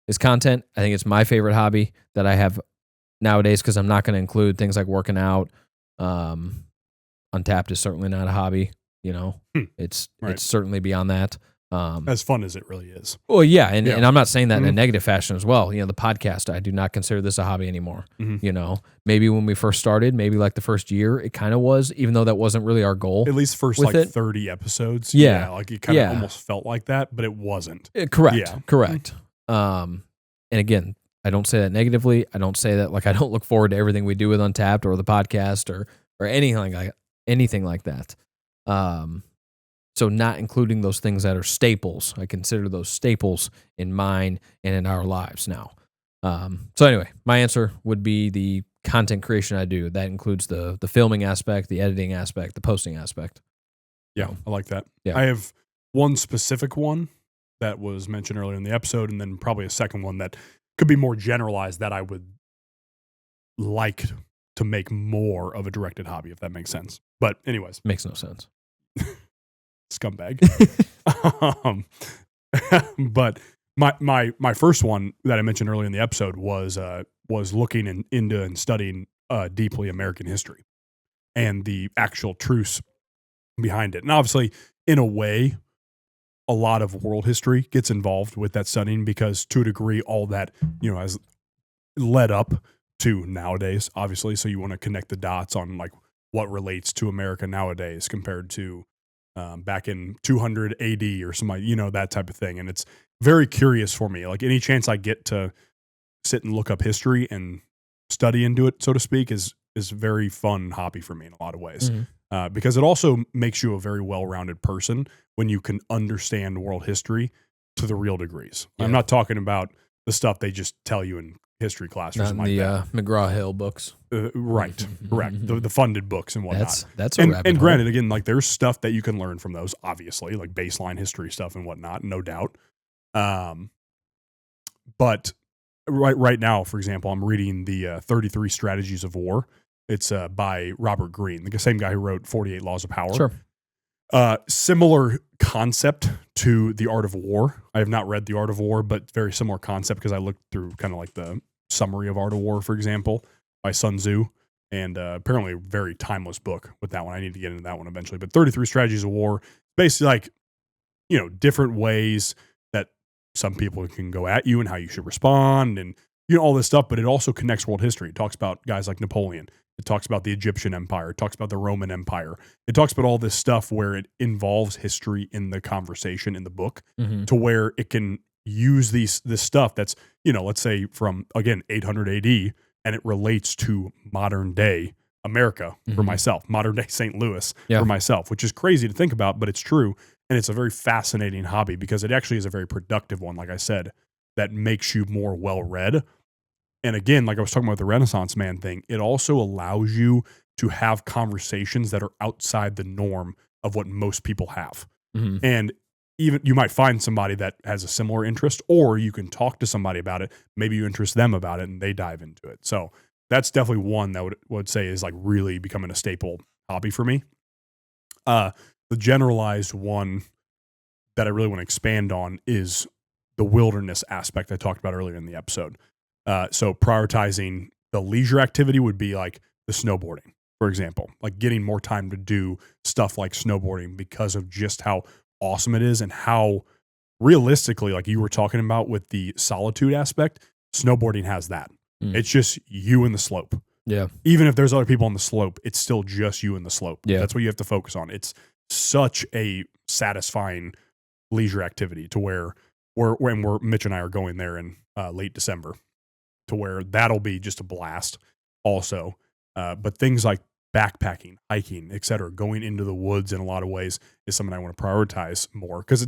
is content. I think it's my favorite hobby that I have nowadays, because I'm not going to include things like working out. Untapped is certainly not a hobby. It's certainly beyond that. As fun as it really is. Well, yeah, and I'm not saying that in a negative fashion as well. The podcast, I do not consider this a hobby anymore. Maybe when we first started, maybe like the first year, it kind of was, even though that wasn't really our goal. At least first 30 episodes. Yeah. Like it kind of almost felt like that, but it wasn't. Correct. Yeah. Correct. And again, I don't say that negatively. I don't say that like I don't look forward to everything we do with Untapped or the podcast or anything like that. So not including those things that are staples. I consider those staples in mine and in our lives now. So anyway, my answer would be the content creation I do. That includes the filming aspect, the editing aspect, the posting aspect. Yeah, I like that. Yeah. I have one specific one that was mentioned earlier in the episode, and then probably a second one that could be more generalized that I would like to make more of a directed hobby, if that makes sense. But anyways. Makes no sense. Scumbag. But my first one that I mentioned earlier in the episode was looking into and studying deeply American history and the actual truths behind it. And obviously, in a way, a lot of world history gets involved with that studying, because to a degree, all that has led up to nowadays, obviously. So you want to connect the dots on like what relates to America nowadays compared to back in 200 AD or something, that type of thing. And it's very curious for me. Like, any chance I get to sit and look up history and study into it, so to speak, is very fun hobby for me in a lot of ways. Because it also makes you a very well-rounded person when you can understand world history to the real degrees. Yeah. I'm not talking about the stuff they just tell you in history class or something like that. McGraw-Hill books. Right. Correct. The funded books and whatnot. That's a rabbit and hole. granted, again, like there's stuff that you can learn from those, obviously, like baseline history stuff and whatnot, no doubt. But right now, for example, I'm reading the 33 Strategies of War. It's by Robert Greene, the same guy who wrote 48 Laws of Power. Sure. Similar concept to The Art of War. I have not read The Art of War, but very similar concept, because I looked through kind of like the summary of Art of War, for example, by Sun Tzu. And apparently a very timeless book with that one. I need to get into that one eventually. But 33 Strategies of War, basically like, different ways that some people can go at you and how you should respond and, all this stuff. But it also connects world history. It talks about guys like Napoleon. It talks about the Egyptian Empire. It talks about the Roman Empire. It talks about all this stuff where it involves history in the conversation in the book to where it can use this stuff that's, let's say from, again, 800 AD, and it relates to modern day America for myself, modern day St. Louis for myself, which is crazy to think about, but it's true. And it's a very fascinating hobby because it actually is a very productive one, like I said, that makes you more well-read. And again, like I was talking about the Renaissance man thing, it also allows you to have conversations that are outside the norm of what most people have. And even you might find somebody that has a similar interest, or you can talk to somebody about it. Maybe you interest them about it and they dive into it. So that's definitely one that would say is like really becoming a staple hobby for me. The generalized one that I really want to expand on is the wilderness aspect I talked about earlier in the episode. So prioritizing the leisure activity would be like the snowboarding, for example, like getting more time to do stuff like snowboarding because of just how awesome it is and how realistically, like you were talking about with the solitude aspect, snowboarding has that. It's just you and the slope. Yeah. Even if there's other people on the slope, it's still just you and the slope. Yeah. That's what you have to focus on. It's such a satisfying leisure activity to where Mitch and I are going there in late December, to where that'll be just a blast also. But things like backpacking, hiking, etc., going into the woods in a lot of ways is something I want to prioritize more, because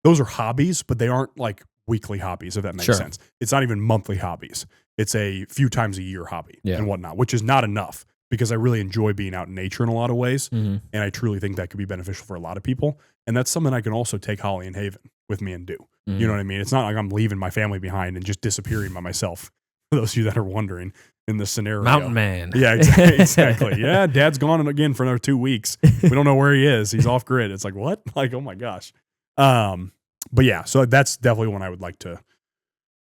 those are hobbies, but they aren't like weekly hobbies, if that makes sense. It's not even monthly hobbies. It's a few times a year hobby and whatnot, which is not enough, because I really enjoy being out in nature in a lot of ways. And I truly think that could be beneficial for a lot of people. And that's something I can also take Holly and Haven with me and do. You know what I mean? It's not like I'm leaving my family behind and just disappearing by myself. For those of you that are wondering in this scenario. Mountain man. Yeah, exactly. Yeah, Dad's gone again for another 2 weeks. We don't know where he is. He's off grid. It's like, what? Like, oh my gosh. But yeah, so that's definitely one I would like to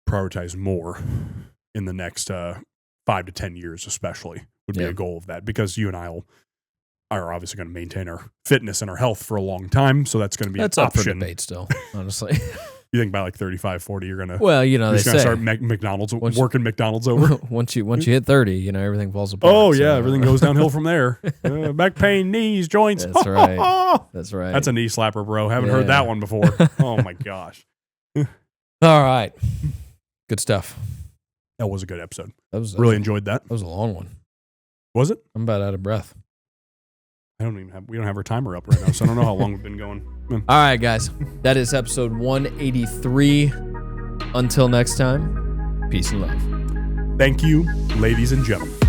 prioritize more in the next 5 to 10 years, especially, would be a goal of that, because you and I are obviously going to maintain our fitness and our health for a long time. So that's going to be an option. That's up for debate still, honestly. You think by like 35, 40, you're going to, well, they say, start working McDonald's over. once you hit 30, everything falls apart. Oh yeah. Everything goes downhill from there. Back pain, knees, joints. That's right. That's right. That's a knee slapper, bro. Haven't heard that one before. Oh my gosh. All right. Good stuff. That was a good episode. Really enjoyed that. That was a long one. Was it? I'm about out of breath. We don't have our timer up right now, so I don't know how long we've been going. All right, guys. That is episode 183. Until next time, peace and love. Thank you, ladies and gentlemen.